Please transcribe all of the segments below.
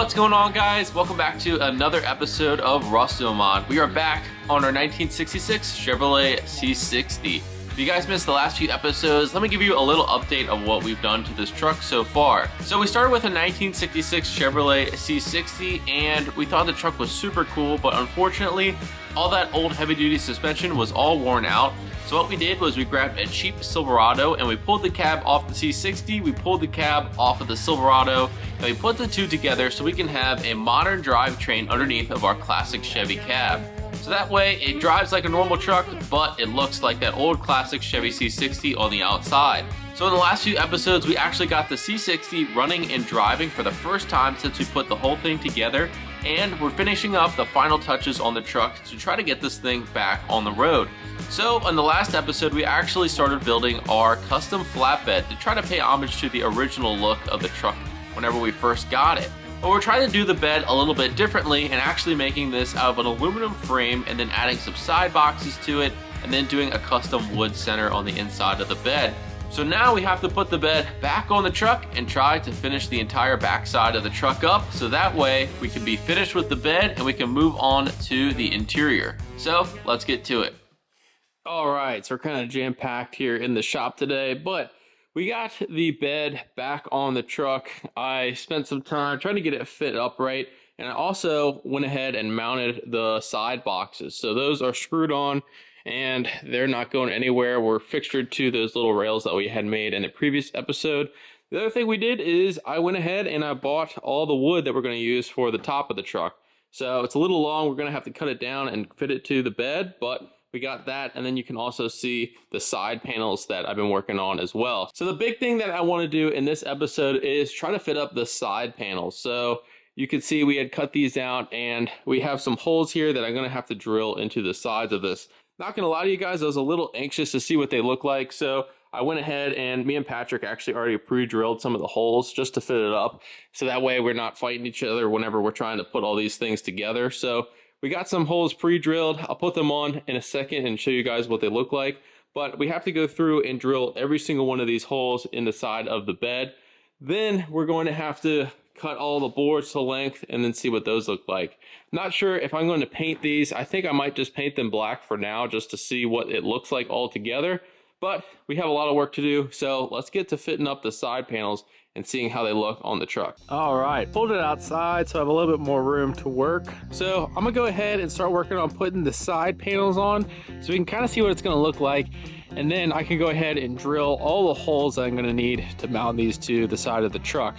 What's going on, guys? Welcome back to another episode of Rustomod. We are back on our 1966 Chevrolet C60. If you guys missed the last few episodes, let me give you a little update of what we've done to this truck so far. So we started with a 1966 Chevrolet C60, and we thought the truck was super cool, but unfortunately, all that old heavy-duty suspension was all worn out. So what we did was we grabbed a cheap Silverado and we pulled the cab off the C60, we pulled the cab off of the Silverado, and we put the two together so we can have a modern drivetrain underneath of our classic Chevy cab. So that way it drives like a normal truck, but it looks like that old classic Chevy C60 on the outside. So in the last few episodes, we actually got the C60 running and driving for the first time since we put the whole thing together, and we're finishing up the final touches on the truck to try to get this thing back on the road. So in the last episode, we actually started building our custom flatbed to try to pay homage to the original look of the truck whenever we first got it. But we're trying to do the bed a little bit differently and actually making this out of an aluminum frame and then adding some side boxes to it and then doing a custom wood center on the inside of the bed. So now we have to put the bed back on the truck and try to finish the entire backside of the truck up, so that way we can be finished with the bed and we can move on to the interior. So let's get to it. All right, so we're kind of jam-packed here in the shop today, but we got the bed back on the truck. I spent some time trying to get it fit upright, and I also went ahead and mounted the side boxes. So those are screwed on and they're not going anywhere. We're fixtured to those little rails that we had made in the previous episode. The other thing we did is I went ahead and I bought all the wood that we're going to use for the top of the truck. So it's a little long. We're going to have to cut it down and fit it to the bed, but we got that, and then you can also see the side panels that I've been working on as well. So the big thing that I want to do in this episode is try to fit up the side panels. So you can see we had cut these out, and we have some holes here that I'm going to have to drill into the sides of this. Not going to lie to you guys, I was a little anxious to see what they look like, so I went ahead and me and Patrick actually already pre-drilled some of the holes just to fit it up, so that way we're not fighting each other whenever we're trying to put all these things together. So we got some holes pre-drilled. I'll put them on in a second and show you guys what they look like, but we have to go through and drill every single one of these holes in the side of the bed. Then we're going to have to cut all the boards to length and then see what those look like. Not sure if I'm going to paint these. I think I might just paint them black for now just to see what it looks like all together. But we have a lot of work to do, so let's get to fitting up the side panels and seeing how they look on the truck. All right, pulled it outside so I have a little bit more room to work. So I'm gonna go ahead and start working on putting the side panels on so we can kind of see what it's gonna look like. And then I can go ahead and drill all the holes that I'm gonna need to mount these to the side of the truck.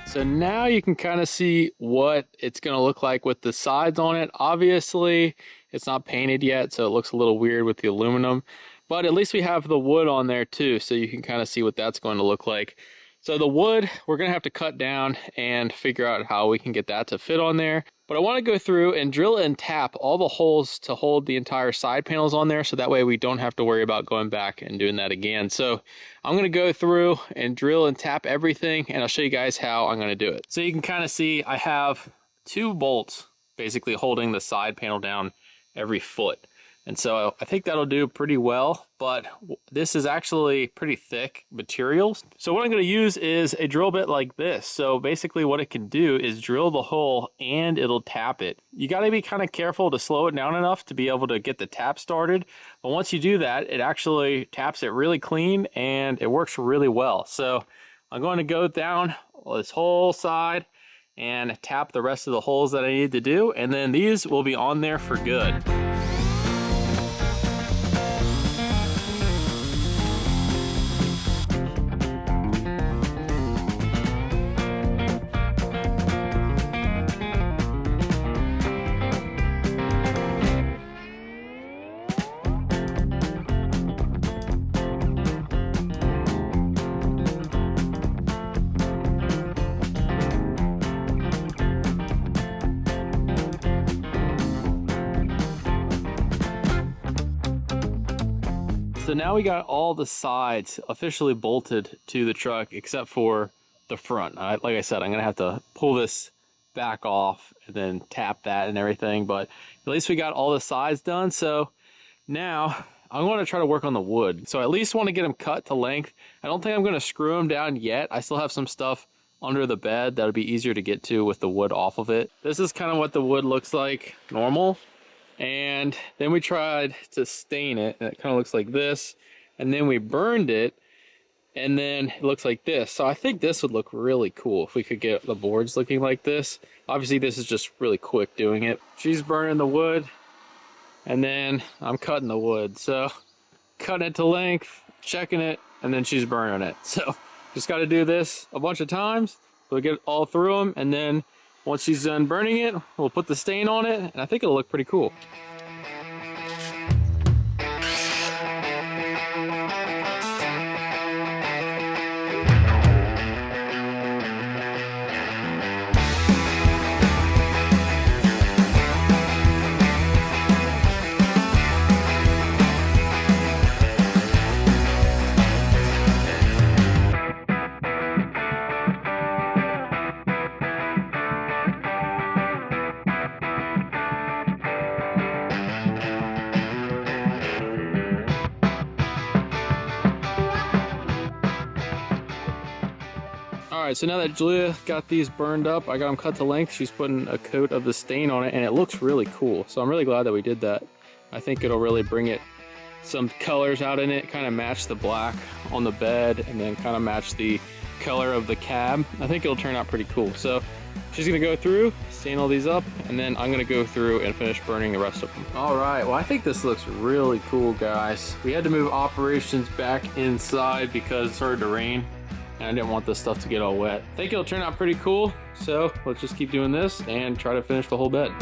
So now you can kind of see what it's going to look like with the sides on it. Obviously, it's not painted yet, so it looks a little weird with the aluminum. But at least we have the wood on there too, so you can kind of see what that's going to look like. So the wood, we're going to have to cut down and figure out how we can get that to fit on there. But I want to go through and drill and tap all the holes to hold the entire side panels on there, so that way we don't have to worry about going back and doing that again. So I'm going to go through and drill and tap everything, and I'll show you guys how I'm going to do it. So you can kind of see I have two bolts basically holding the side panel down every foot. And so I think that'll do pretty well, but this is actually pretty thick materials. So what I'm going to use is a drill bit like this. So basically what it can do is drill the hole and it'll tap it. You got to be kind of careful to slow it down enough to be able to get the tap started. But once you do that, it actually taps it really clean and it works really well. So I'm going to go down this whole side and tap the rest of the holes that I need to do. And then these will be on there for good. So now we got all the sides officially bolted to the truck except for the front. Like I said, I'm gonna have to pull this back off and then tap that and everything, but at least we got all the sides done. So now I'm going to try to work on the wood. So I at least want to get them cut to length. I don't think I'm going to screw them down yet. I still have some stuff under the bed that'll be easier to get to with the wood off of it. This is kind of what the wood looks like normal. And then we tried to stain it, and it kind of looks like this. And then we burned it, and then it looks like this. So I think this would look really cool if we could get the boards looking like this. Obviously this is just really quick doing it. She's burning the wood, and then I'm cutting the wood. So cutting it to length, checking it, and then she's burning it. So just got to do this a bunch of times. We'll get all through them, and then once she's done burning it, we'll put the stain on it, and I think it'll look pretty cool. Alright, so now that Julia got these burned up, I got them cut to length. She's putting a coat of the stain on it, and it looks really cool. So I'm really glad that we did that. I think it'll really bring it some colors out in it, kind of match the black on the bed, and then kind of match the color of the cab. I think it'll turn out pretty cool. So she's gonna go through, stain all these up, and then I'm gonna go through and finish burning the rest of them. Alright, well I think this looks really cool, guys. We had to move operations back inside because it started to rain, and I didn't want this stuff to get all wet. I think it'll turn out pretty cool, so let's just keep doing this and try to finish the whole bed.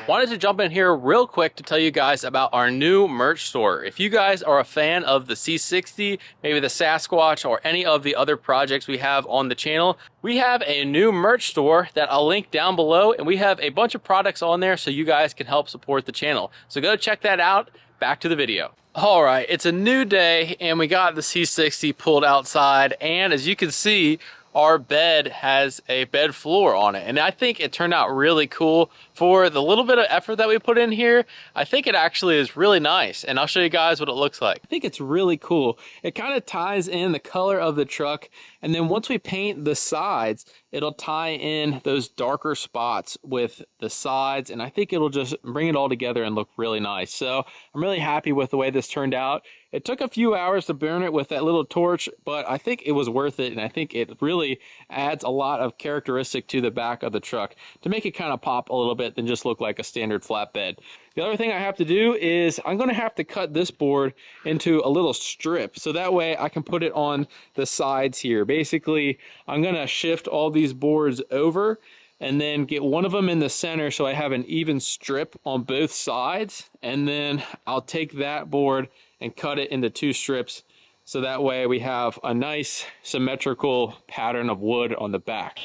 Wanted to jump in here real quick to tell you guys about our new merch store. If you guys are a fan of the C60, maybe the Sasquatch, or any of the other projects we have on the channel, we have a new merch store that I'll link down below, and we have a bunch of products on there so you guys can help support the channel. So go check that out. Back to the video. All right, it's a new day, and we got the C60 pulled outside, and as you can see, our bed has a bed floor on it, and I think it turned out really cool. For the little bit of effort that we put in here, I think it actually is really nice, and I'll show you guys what it looks like. I think it's really cool. It kind of ties in the color of the truck, and then once we paint the sides, it'll tie in those darker spots with the sides, and I think it'll just bring it all together and look really nice. So I'm really happy with the way this turned out. It took a few hours to burn it with that little torch, but I think it was worth it, and I think it really adds a lot of characteristic to the back of the truck to make it kind of pop a little bit than just look like a standard flatbed. The other thing I have to do is I'm going to have to cut this board into a little strip, so that way I can put it on the sides here. Basically, I'm going to shift all these boards over and then get one of them in the center so I have an even strip on both sides, and then I'll take that board and cut it into two strips, so that way we have a nice symmetrical pattern of wood on the back.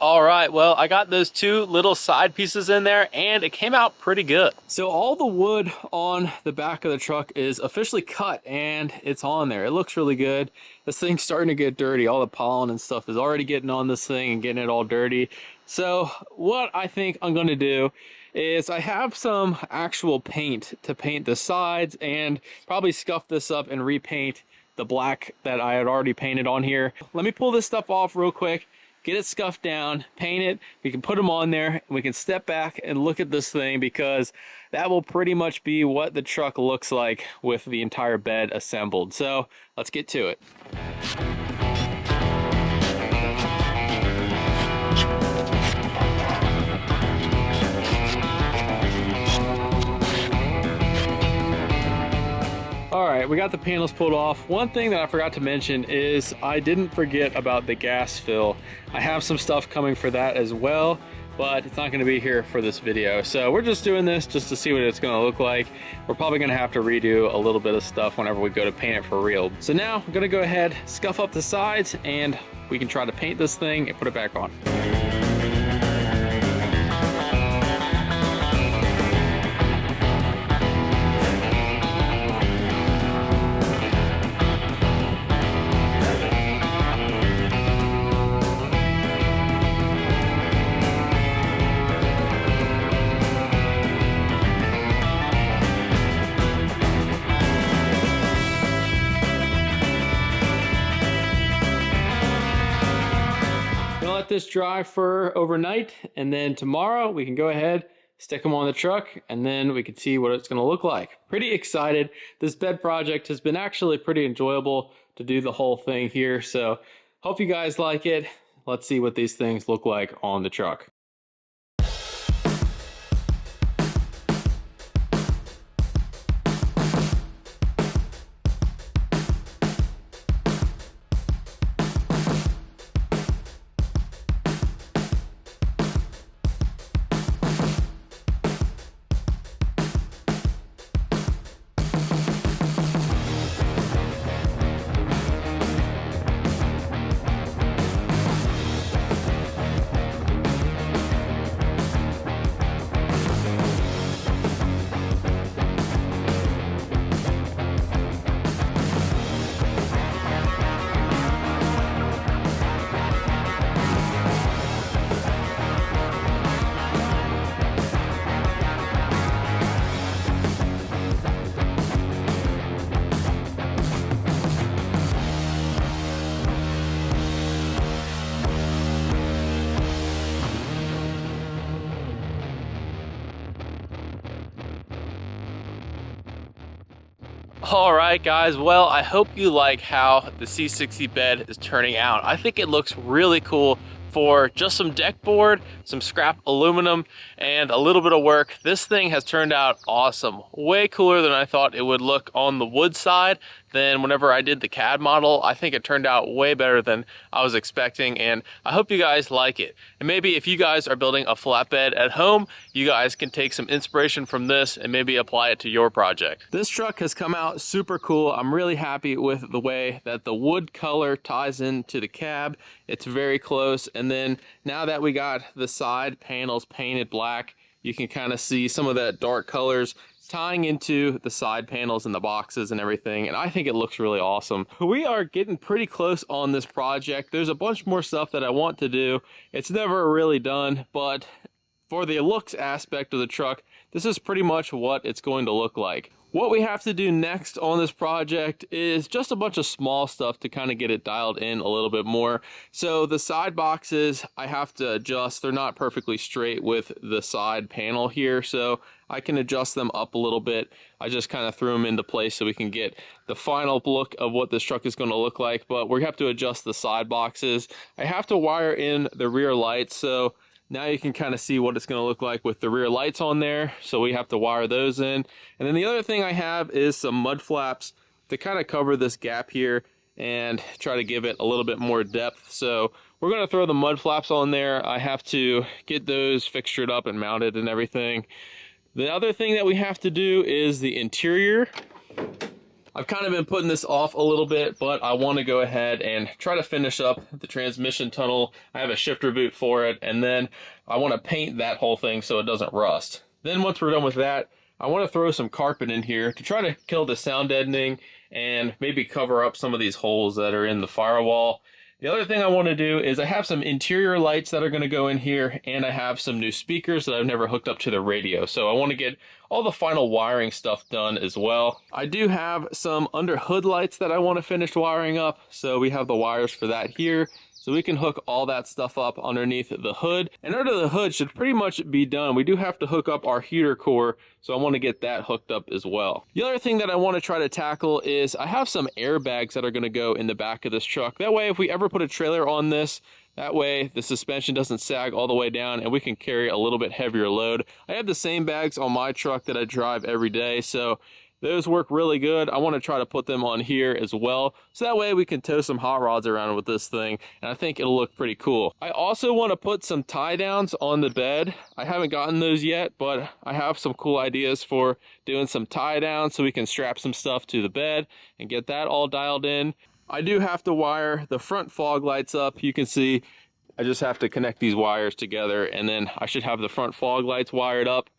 All right, well, I got those two little side pieces in there, and it came out pretty good. So all the wood on the back of the truck is officially cut, and it's on there. It looks really good. This thing's starting to get dirty. All the pollen and stuff is already getting on this thing and getting it all dirty. So what I think I'm gonna do is I have some actual paint to paint the sides, and probably scuff this up and repaint the black that I had already painted on here. Let me pull this stuff off real quick, get it scuffed down, paint it, we can put them on there, and we can step back and look at this thing, because that will pretty much be what the truck looks like with the entire bed assembled. So let's get to it. right, we got the panels pulled off. One thing that I forgot to mention is I didn't forget about the gas fill. I have some stuff coming for that as well, but it's not going to be here for this video. So we're just doing this just to see what it's going to look like. We're probably going to have to redo a little bit of stuff whenever we go to paint it for real. So now I'm going to go ahead, scuff up the sides, and we can try to paint this thing and put it back on. Let this dry for overnight, and then tomorrow we can go ahead, stick them on the truck, and then we can see what it's going to look like. Pretty excited. This bed project has been actually pretty enjoyable to do the whole thing here, so hope you guys like it. Let's see what these things look like on the truck. All right, guys, well, I hope you like how the C60 bed is turning out. I think it looks really cool for just some deck board, some scrap aluminum, and a little bit of work. This thing has turned out awesome. Way cooler than I thought it would look on the wood side. Then whenever I did the CAD model, I think it turned out way better than I was expecting, and I hope you guys like it. And maybe if you guys are building a flatbed at home, you guys can take some inspiration from this and maybe apply it to your project. This truck has come out super cool. I'm really happy with the way that the wood color ties into the cab. It's very close, and then now that we got the side panels painted black, you can kind of see some of that dark colors tying into the side panels and the boxes and everything, and I think it looks really awesome. We are getting pretty close on this project. There's a bunch more stuff that I want to do. It's never really done, but for the looks aspect of the truck, this is pretty much what it's going to look like. What we have to do next on this project is just a bunch of small stuff to kind of get it dialed in a little bit more. So the side boxes, I have to adjust. They're not perfectly straight with the side panel here, so I can adjust them up a little bit. I just kind of threw them into place so we can get the final look of what this truck is going to look like, but we have to adjust the side boxes. I have to wire in the rear lights, so now you can kind of see what it's going to look like with the rear lights on there. So we have to wire those in. And then the other thing I have is some mud flaps to kind of cover this gap here and try to give it a little bit more depth. So we're going to throw the mud flaps on there. I have to get those fixtured up and mounted and everything. The other thing that we have to do is the interior. I've kind of been putting this off a little bit, but I want to go ahead and try to finish up the transmission tunnel. I have a shifter boot for it, and then I want to paint that whole thing so it doesn't rust. Then once we're done with that, I want to throw some carpet in here to try to kill the sound deadening and maybe cover up some of these holes that are in the firewall. The other thing I want to do is I have some interior lights that are going to go in here, and I have some new speakers that I've never hooked up to the radio. So I want to get all the final wiring stuff done as well. I do have some under hood lights that I want to finish wiring up. So we have the wires for that here. So we can hook all that stuff up underneath the hood. And under the hood should pretty much be done. We do have to hook up our heater core, so I want to get that hooked up as well. The other thing that I want to try to tackle is I have some airbags that are going to go in the back of this truck. That way, if we ever put a trailer on this, that way the suspension doesn't sag all the way down and we can carry a little bit heavier load. I have the same bags on my truck that I drive every day, so Those work really good. I want to try to put them on here as well, so that way we can tow some hot rods around with this thing, and I think it'll look pretty cool. I also want to put some tie downs on the bed. I haven't gotten those yet, but I have some cool ideas for doing some tie downs so we can strap some stuff to the bed and get that all dialed in. I do have to wire the front fog lights up. You can see I just have to connect these wires together, and then I should have the front fog lights wired up.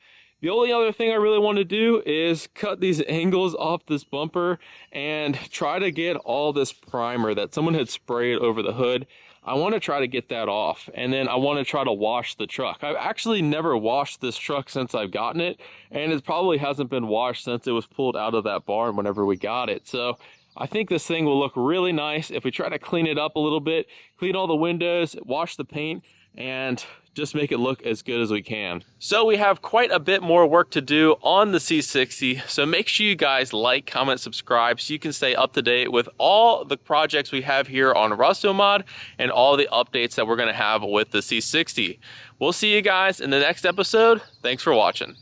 The only other thing I really want to do is cut these angles off this bumper and try to get all this primer that someone had sprayed over the hood. I want to try to get that off, and then I want to try to wash the truck. I've actually never washed this truck since I've gotten it, and it probably hasn't been washed since it was pulled out of that barn whenever we got it. So I think this thing will look really nice if we try to clean it up a little bit, clean all the windows, wash the paint, and just make it look as good as we can. So we have quite a bit more work to do on the C60, so make sure you guys like, comment, subscribe so you can stay up to date with all the projects we have here on Rustomod and all the updates that we're going to have with the C60. We'll see you guys in the next episode. Thanks for watching.